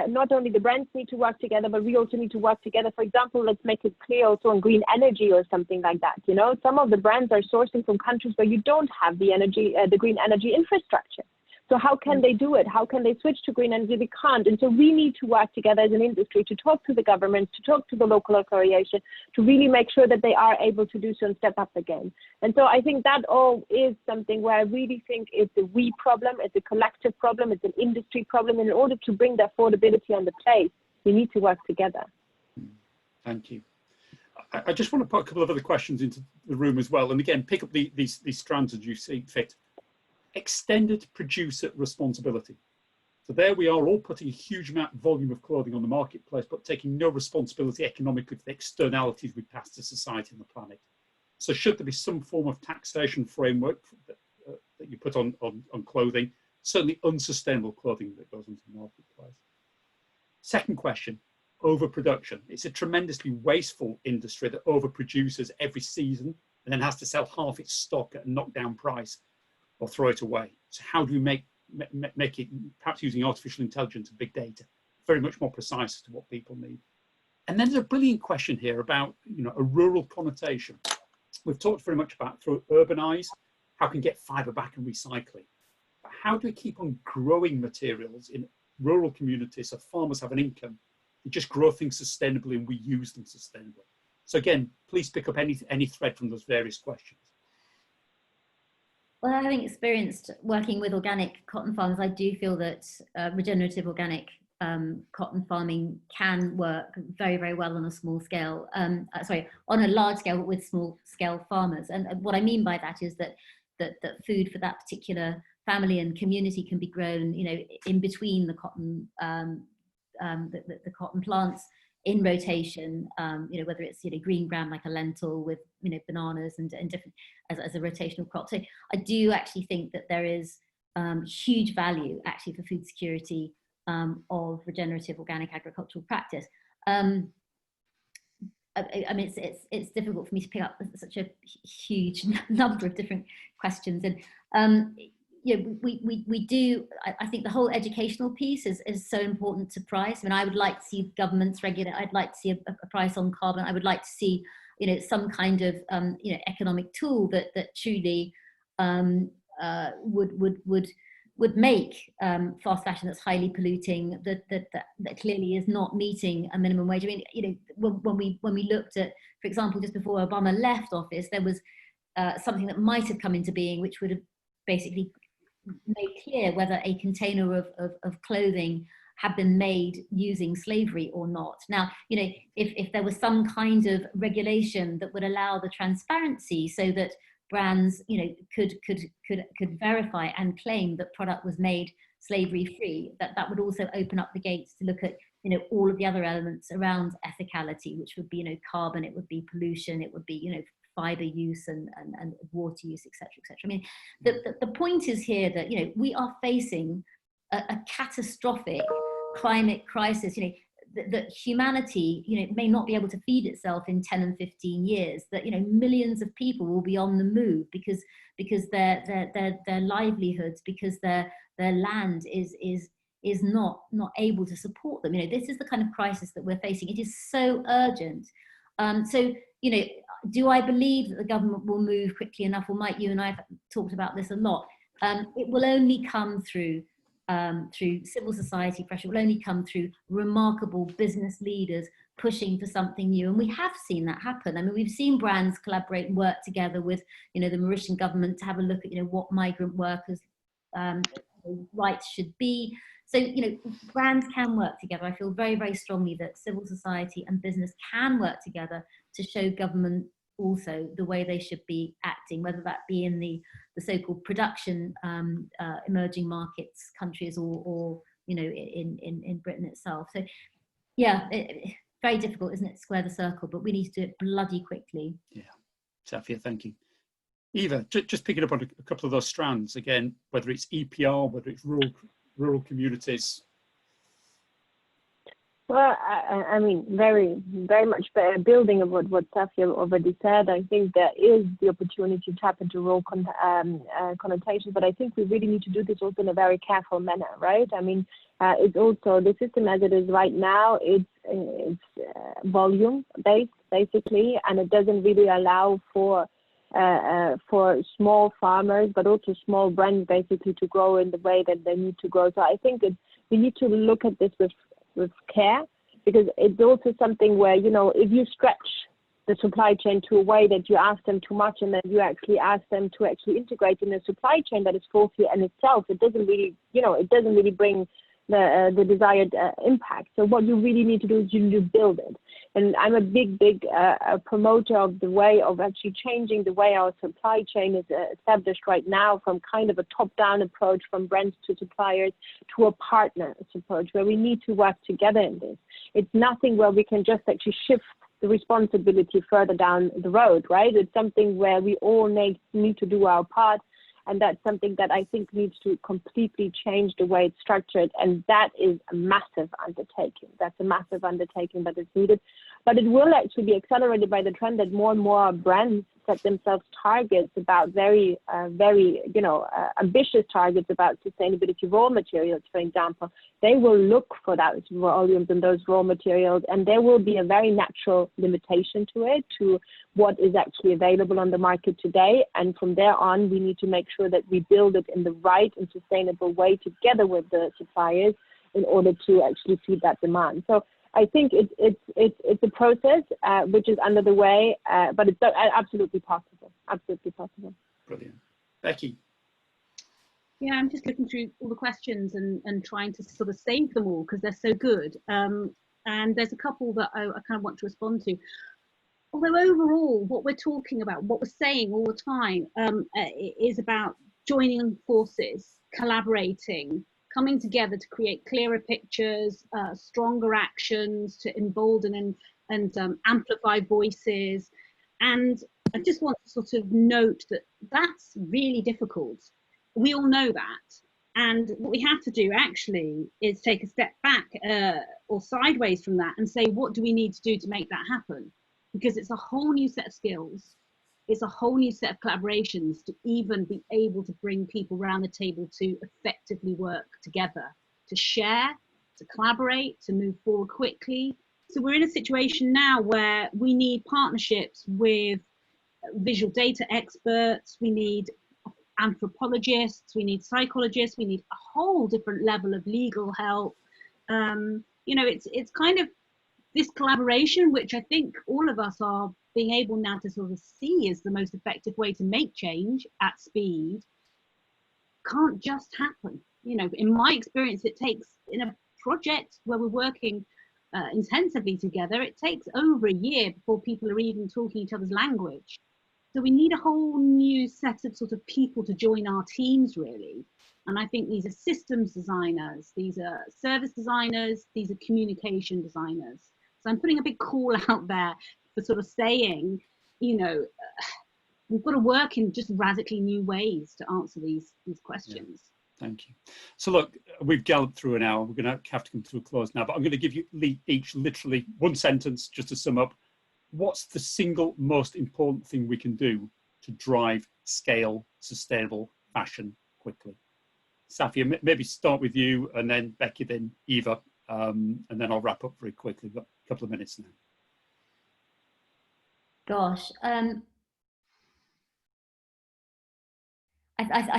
not only the brands need to work together, but we also need to work together. For example, let's make it clear also on green energy or something like that. You know, some of the brands are sourcing from countries where you don't have the energy, the green energy infrastructure. So how can they do it? How can they switch to green energy? They can't. And so we need to work together as an industry to talk to the government, to talk to the local authorities, to really make sure that they are able to do so and step up again. And so I think that all is something where I really think it's a we problem, it's a collective problem, it's an industry problem. And in order to bring the affordability on the place, we need to work together. Thank you. I just want to put a couple of other questions into the room as well. And again, pick up these strands as you see fit. Extended producer responsibility. So there we are, all putting a huge amount of volume of clothing on the marketplace, but taking no responsibility economically for the externalities we pass to society and the planet. So should there be some form of taxation framework that you put on clothing, certainly unsustainable clothing that goes into the marketplace? Second question, overproduction. It's a tremendously wasteful industry that overproduces every season and then has to sell half its stock at a knockdown price or throw it away. So how do we make it, perhaps using artificial intelligence and big data, very much more precise as to what people need? And then there's a brilliant question here about, you know, a rural connotation. We've talked very much about through urbanize, how can get fibre back and recycling. But how do we keep on growing materials in rural communities so farmers have an income and just grow things sustainably and we use them sustainably? So again, please pick up any thread from those various questions. Well, having experienced working with organic cotton farms, I do feel that regenerative organic cotton farming can work very, very well on a small scale, on a large scale with small scale farmers. And what I mean by that is that food for that particular family and community can be grown, you know, in between the cotton, the cotton plants in rotation, you know, whether it's, you know, green ground like a lentil with bananas and different as a rotational crop. So I do actually think that there is huge value actually for food security of regenerative organic agricultural practice. I mean, it's difficult for me to pick up such a huge number of different questions, and we do. I think the whole educational piece is so important to price. I mean, I would like to see governments regulate. I'd like to see a price on carbon. I would like to see some kind of economic tool that truly would make fast fashion that's highly polluting, that clearly is not meeting a minimum wage. I mean, when we looked at, for example, just before Obama left office, there was something that might have come into being, which would have basically made clear whether a container of clothing had been made using slavery or not. Now, if there was some kind of regulation that would allow the transparency so that brands, could verify and claim that product was made slavery free, that would also open up the gates to look at, all of the other elements around ethicality, which would be, carbon, it would be pollution, it would be, fiber use and water use, etc., etc. I mean, the point is here that, we are facing a catastrophic climate crisis, that humanity, may not be able to feed itself in 10 and 15 years, that, millions of people will be on the move because their livelihoods, because their land is not able to support them. This is the kind of crisis that we're facing. It is so urgent. So, do I believe that the government will move quickly enough? Well, Mike, you and I have talked about this a lot. It will only come through civil society pressure. It will only come through remarkable business leaders pushing for something new. And we have seen that happen. I mean, we've seen brands collaborate and work together with, the Mauritian government to have a look at, what migrant workers' rights should be. So, brands can work together. I feel very, very strongly that civil society and business can work together to show government also the way they should be acting, whether that be in the so-called production emerging markets countries or in Britain itself. So yeah, very difficult, isn't it, to square the circle, but we need to do it bloody quickly. Yeah, Safia, thank you. Eva, just picking up on a couple of those strands again, whether it's EPR, whether it's rural communities. Well, I mean, very, very much building of what Safia already said. I think there is the opportunity to tap into rural connotations, but I think we really need to do this also in a very careful manner, right? I mean, it's also the system as it is right now. It's volume based basically, and it doesn't really allow for small farmers, but also small brands basically to grow in the way that they need to grow. So I think we need to look at this with care, because it's also something where, if you stretch the supply chain to a way that you ask them too much, and then you actually ask them to actually integrate in a supply chain that is faulty in itself, it doesn't really, bring the desired impact. So what you really need to do is you need to build it. And I'm a big promoter of the way of actually changing the way our supply chain is established right now, from kind of a top-down approach from brands to suppliers to a partner approach, where we need to work together in this. It's nothing where we can just actually shift the responsibility further down the road, right? It's something where we all need to do our part. And that's something that I think needs to completely change the way it's structured. And that is a massive undertaking. That's a massive undertaking that is needed. But it will actually be accelerated by the trend that more and more brands set themselves targets about very ambitious targets about sustainability raw materials, for example. They will look for those volumes and those raw materials, and there will be a very natural limitation to it, to what is actually available on the market today. And from there on, we need to make sure that we build it in the right and sustainable way together with the suppliers in order to actually feed that demand. So I think it's a process which is under the way, but it's absolutely possible. Absolutely possible. Brilliant. Becky. Yeah, I'm just looking through all the questions and trying to sort of save them all because they're so good. And there's a couple that I kind of want to respond to. Although overall, what we're talking about, what we're saying all the time, is about joining forces, collaborating, coming together to create clearer pictures, stronger actions, to embolden and amplify voices. And I just want to sort of note that that's really difficult. We all know that. And what we have to do actually is take a step back or sideways from that and say, what do we need to do to make that happen? Because it's a whole new set of skills. It's a whole new set of collaborations to even be able to bring people around the table to effectively work together, to share, to collaborate, to move forward quickly. So we're in a situation now where we need partnerships with visual data experts, we need anthropologists, we need psychologists, we need a whole different level of legal help. You know, it's kind of this collaboration, which I think all of us are being able now to sort of see as the most effective way to make change at speed, can't just happen. You know, in my experience, it takes, in a project where we're working intensively together, it takes over a year before people are even talking each other's language. So we need a whole new set of sort of people to join our teams, really. And I think these are systems designers, these are service designers, these are communication designers. So I'm putting a big call out there for sort of saying, you know, we've got to work in just radically new ways to answer these questions. Yeah, thank you. So look, we've galloped through an hour. We're going to have to come to a close now, but I'm going to give you each literally one sentence just to sum up. What's the single most important thing we can do to drive scale sustainable fashion quickly? Safia, maybe start with you, and then Becky, then Eva, and then I'll wrap up very quickly. We've got a couple of minutes now. Gosh, I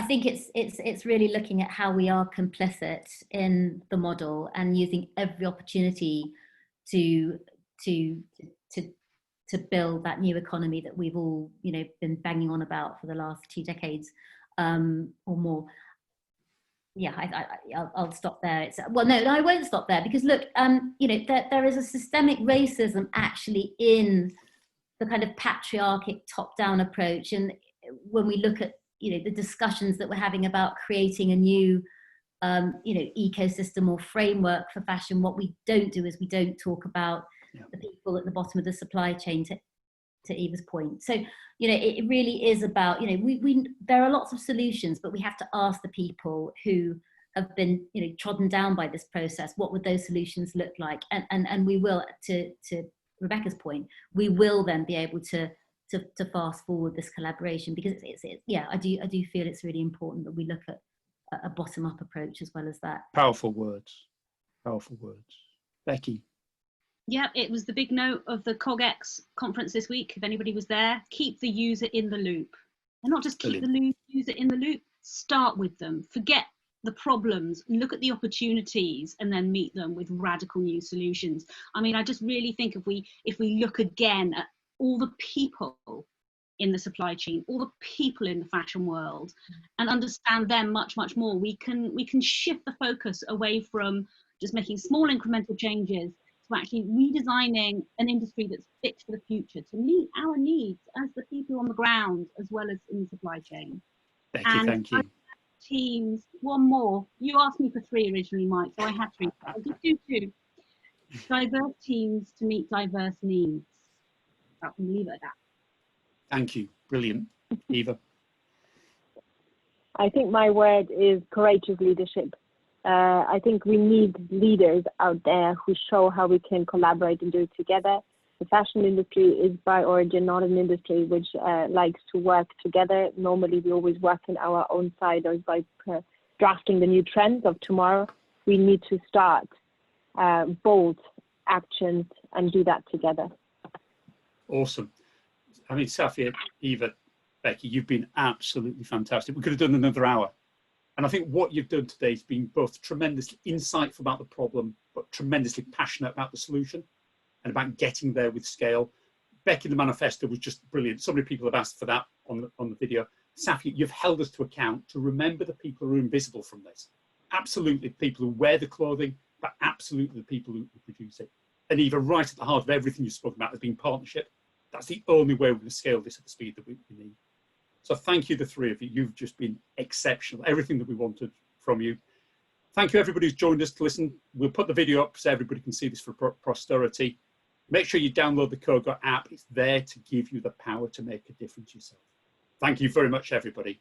think it's really looking at how we are complicit in the model and using every opportunity to build that new economy that we've all, you know, been banging on about for the last 2 decades or more. Yeah, I'll stop there. Well, no, I won't stop there, because look, you know, there is a systemic racism actually in the kind of patriarchic top-down approach. And when we look at, you know, the discussions that we're having about creating a new, you know, ecosystem or framework for fashion, what we don't do is we don't talk about the people at the bottom of the supply chain, to Eva's point. So, you know, it really is about, you know, there are lots of solutions, but we have to ask the people who have been, you know, trodden down by this process, what would those solutions look like? And we will, to Rebecca's point, we will then be able to fast forward this collaboration, because it's yeah, I do feel it's really important that we look at a bottom-up approach as well as that. Powerful words, powerful words. Becky. Yeah, it was the big note of the COGX conference this week. If anybody was there, keep the user in the loop. And not just keep the user in the loop, start with them. Forget the problems, look at the opportunities, and then meet them with radical new solutions. I mean, I just really think if we look again at all the people in the supply chain, all the people in the fashion world, and understand them much, much more, we can shift the focus away from just making small incremental changes to actually redesigning an industry that's fit for the future, to meet our needs as the people on the ground as well as in the supply chain. Becky, thank you. Teams, one more. You asked me for 3 originally, Mike, so I had 3. I'll just do 2. Diverse teams to meet diverse needs. I can leave it at that. Thank you. Brilliant. Eva. I think my word is courageous leadership. I think we need leaders out there who show how we can collaborate and do it together. The fashion industry is by origin not an industry which likes to work together. Normally we always work in our own silos by drafting the new trends of tomorrow. We need to start bold actions and do that together. Awesome. I mean, Safia, Eva, Becky, you've been absolutely fantastic. We could have done another hour. And I think what you've done today has been both tremendously insightful about the problem, but tremendously passionate about the solution and about getting there with scale. Becky, the manifesto was just brilliant. So many people have asked for that on the video. Safia, you've held us to account to remember the people who are invisible from this. Absolutely the people who wear the clothing, but absolutely the people who produce it. And Eva, right at the heart of everything you've spoken about has been partnership. That's the only way we're going to scale this at the speed that we need. So thank you, the 3 of you. You've just been exceptional. Everything that we wanted from you. Thank you, everybody who's joined us to listen. We'll put the video up so everybody can see this for posterity. Make sure you download the CoGo app. It's there to give you the power to make a difference yourself. Thank you very much, everybody.